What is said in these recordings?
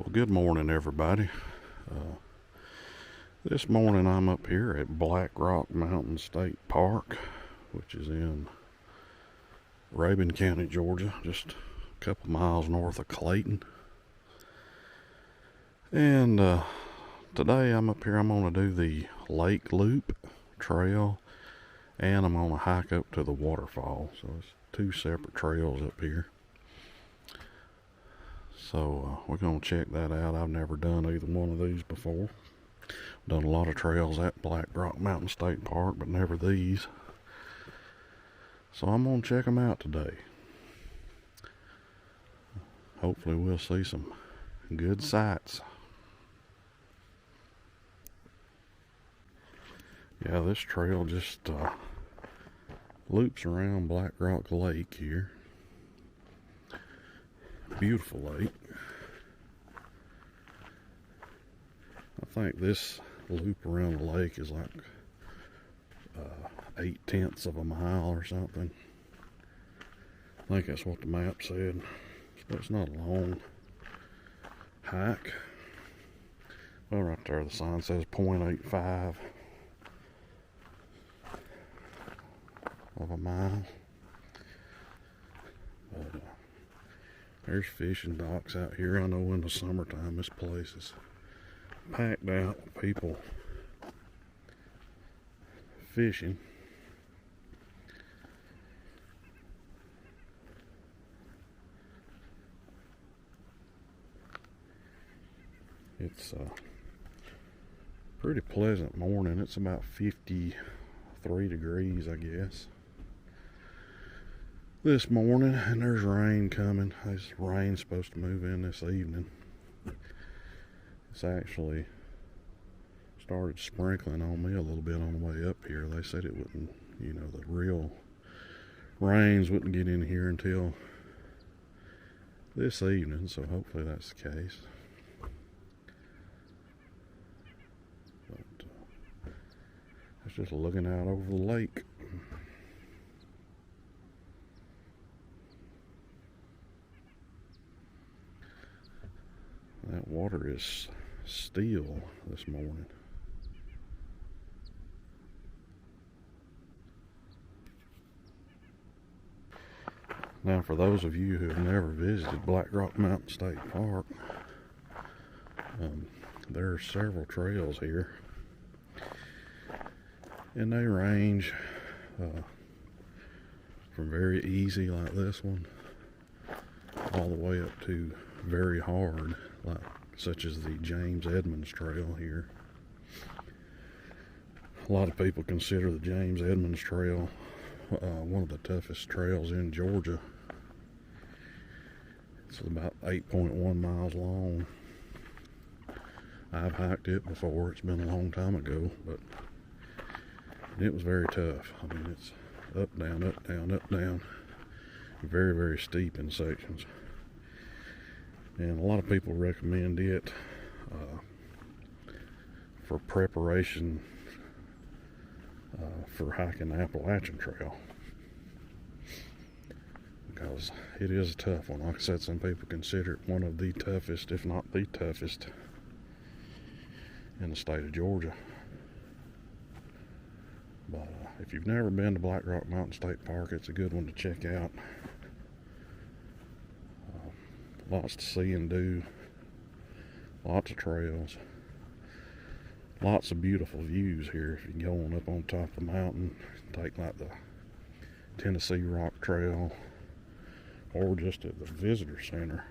Well, good morning, everybody. This morning I'm up here at Black Rock Mountain State Park, which is in Rabun County, Georgia, just a couple miles north of Clayton. And today I'm up here, I'm going to do the Lake Loop Trail, and I'm going to hike up to the Waterfall. So it's two separate trails up here. So we're going to check that out. I've never done either one of these before. Done a lot of trails at Black Rock Mountain State Park, but never these. So I'm going to check them out today. Hopefully we'll see some good sights. Yeah, this trail just loops around Black Rock Lake here. Beautiful lake. I think this loop around the lake is like 8/10 of a mile or something. I think that's what the map said. So it's not a long hike. Well, right there the sign says 0.85 of a mile. But there's fishing docks out here. I know in the summertime this place is packed out with people fishing. It's a pretty pleasant morning. It's about 53 degrees, I guess, this morning, and there's rain coming. This rain's supposed to move in this evening. It's actually started sprinkling on me a little bit on the way up here. They said it wouldn't, the real rains wouldn't get in here until this evening, so hopefully that's the case. But I was just looking out over the lake. That water is still this morning. Now, for those of you who have never visited Black Rock Mountain State Park, there are several trails here, and they range from very easy like this one all the way up to very hard, such as the James Edmonds Trail here. A lot of people consider the James Edmonds Trail one of the toughest trails in Georgia. It's about 8.1 miles long. I've hiked it before. It's been a long time ago, but it was very tough. I mean, it's up, down, up, down, up, down. Very, very steep in sections. And a lot of people recommend it for preparation for hiking the Appalachian Trail, because it is a tough one. Like I said, some people consider it one of the toughest, if not the toughest, in the state of Georgia. But if you've never been to Black Rock Mountain State Park, it's a good one to check out. Lots to see and do, lots of trails, lots of beautiful views here. If you go on up on top of the mountain, take like the Tennessee Rock Trail, or just at the visitor center.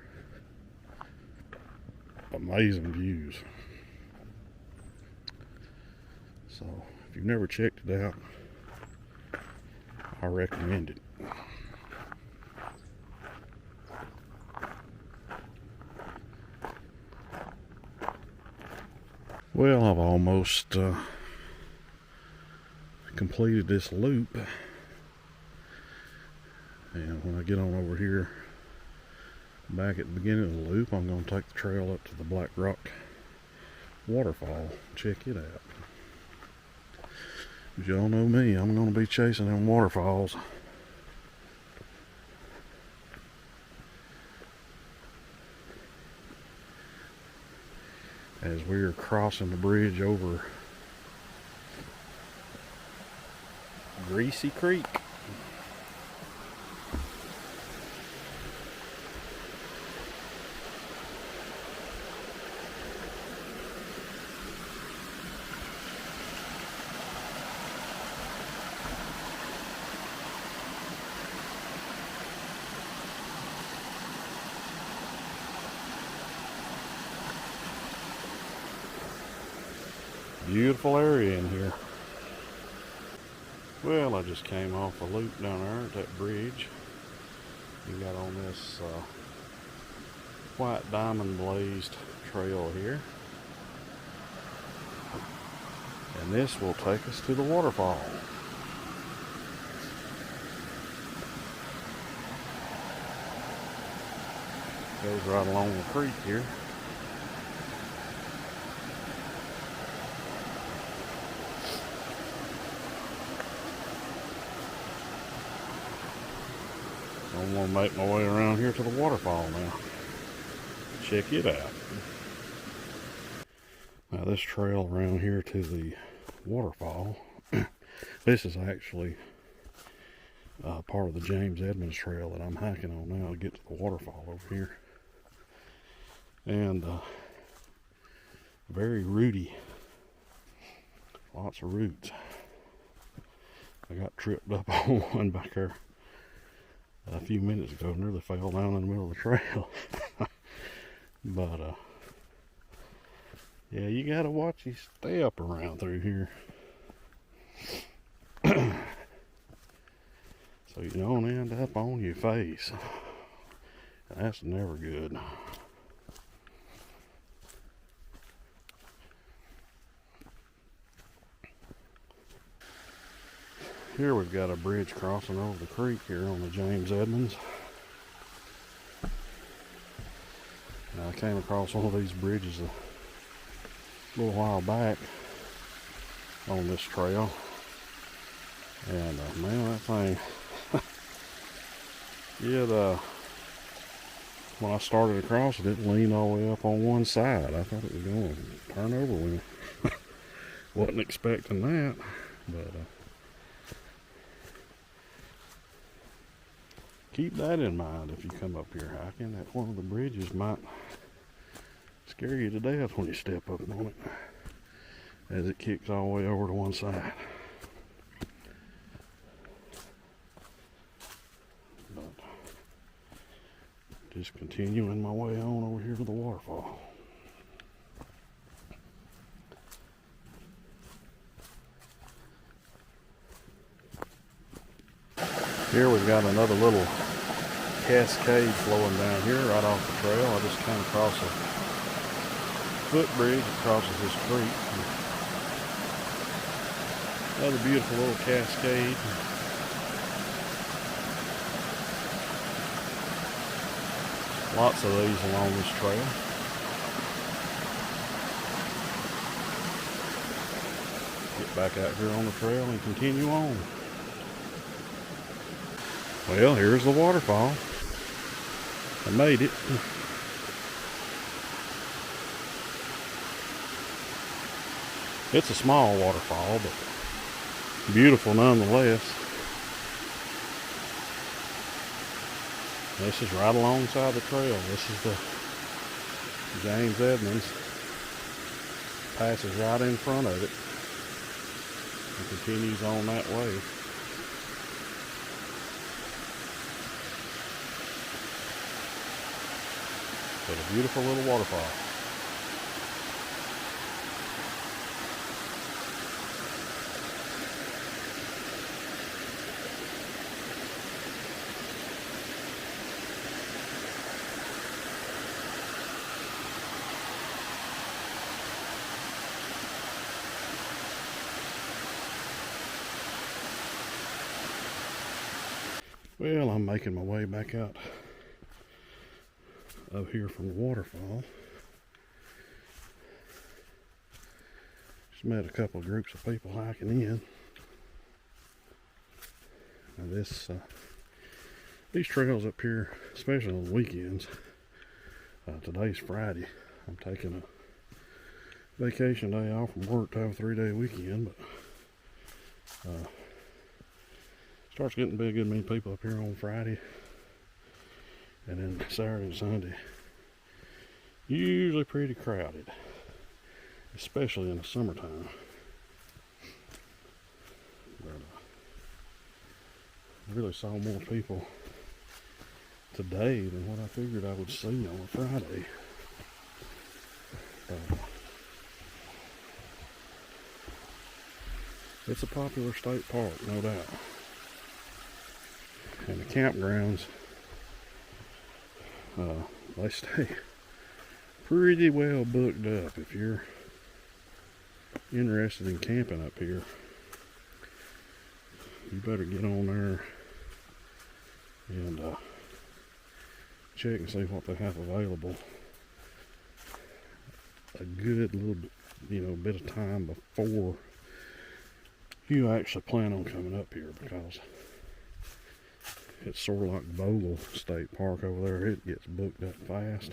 Amazing views. So if you've never checked it out, I recommend it. Well, I've almost completed this loop, and when I get on over here back at the beginning of the loop, I'm going to take the trail up to the Black Rock Waterfall. Check it out. As y'all know me, I'm going to be chasing them waterfalls. as we're crossing the bridge over Greasy Creek. Beautiful area in here. Well, I just came off a loop down there at that bridge. You got on this white diamond blazed trail here. And this will take us to the waterfall. Goes right along the creek here. I'm gonna make my way around here to the waterfall now. Check it out. Now this trail around here to the waterfall, this is actually part of the James Edmonds Trail that I'm hiking on now to get to the waterfall over here. And very rooty. Lots of roots. I got tripped up on one back there a few minutes ago, nearly fell down in the middle of the trail. But yeah, you gotta watch your step around through here. So you don't end up on your face. That's never good. Here we've got a bridge crossing over the creek here on the James Edmonds. Now, I came across one of these bridges a little while back on this trail. And man, that thing, when I started across it, it leaned all the way up on one side. I thought it was going to turn over when wasn't expecting that, but keep that in mind if you come up here hiking, that one of the bridges might scare you to death when you step up on it, as it kicks all the way over to one side. But just continuing my way on over here to the waterfall. Here we've got another little cascade flowing down here right off the trail. I just came across a footbridge that crosses this creek. Another beautiful little cascade. Lots of these along this trail. Get back out here on the trail and continue on. Well, here's the waterfall. I made it. It's a small waterfall, but beautiful nonetheless. This is right alongside the trail. This is the James Edmonds. Passes right in front of it and continues on that way. But a beautiful little waterfall. Well, I'm making my way back out up here from the waterfall. Just met a couple of groups of people hiking in. Now these trails up here, especially on the weekends, today's Friday, I'm taking vacation day off from work to have a 3-day weekend, but starts getting big, good many people up here on Friday, and then Saturday and Sunday usually pretty crowded, especially in the summertime. But I really saw more people today than what I figured I would see on a Friday. It's a popular state park, no doubt. And the campgrounds, they stay pretty well booked up. If you're interested in camping up here, you better get on there and check and see what they have available a good little bit of time before you actually plan on coming up here, because it's sort of like Bogle State Park over there. It gets booked up fast,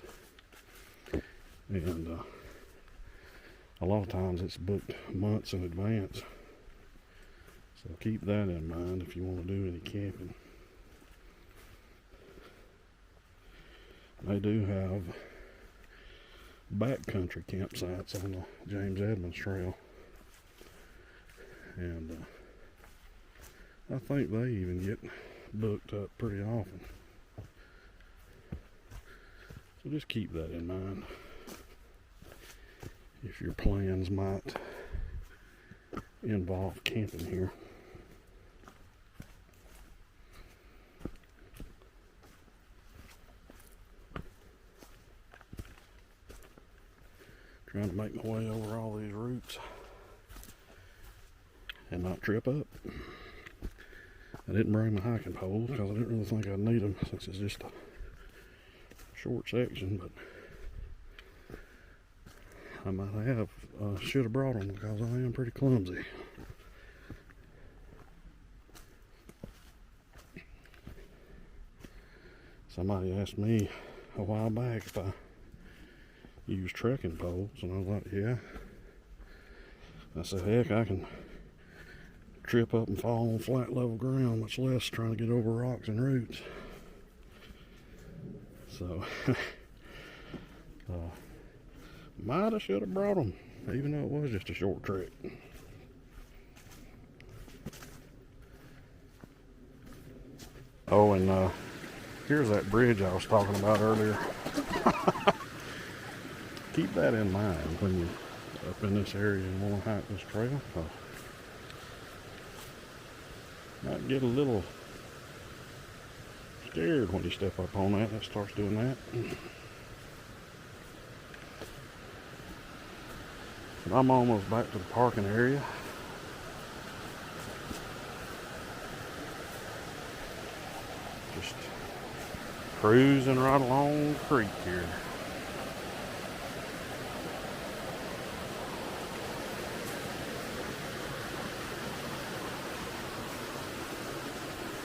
and a lot of times it's booked months in advance. So keep that in mind if you want to do any camping. They do have backcountry campsites on the James Edmonds Trail, and I think they even get booked up pretty often. So just keep that in mind if your plans might involve camping here. Trying to make my way over all these roots and not trip up. I didn't bring my hiking poles because I didn't really think I'd need them, since it's just a short section, but I might have, should have brought them, because I am pretty clumsy. Somebody asked me a while back if I use trekking poles, and I was like, yeah. I said, heck, I can trip up and fall on flat level ground, much less trying to get over rocks and roots. So might have, should have brought them, even though it was just a short trek. Oh, and here's that bridge I was talking about earlier. Keep that in mind when you're up in this area and want to hike this trail. Might get a little scared when you step up on that. That starts doing that. But I'm almost back to the parking area. Just cruising right along the creek here.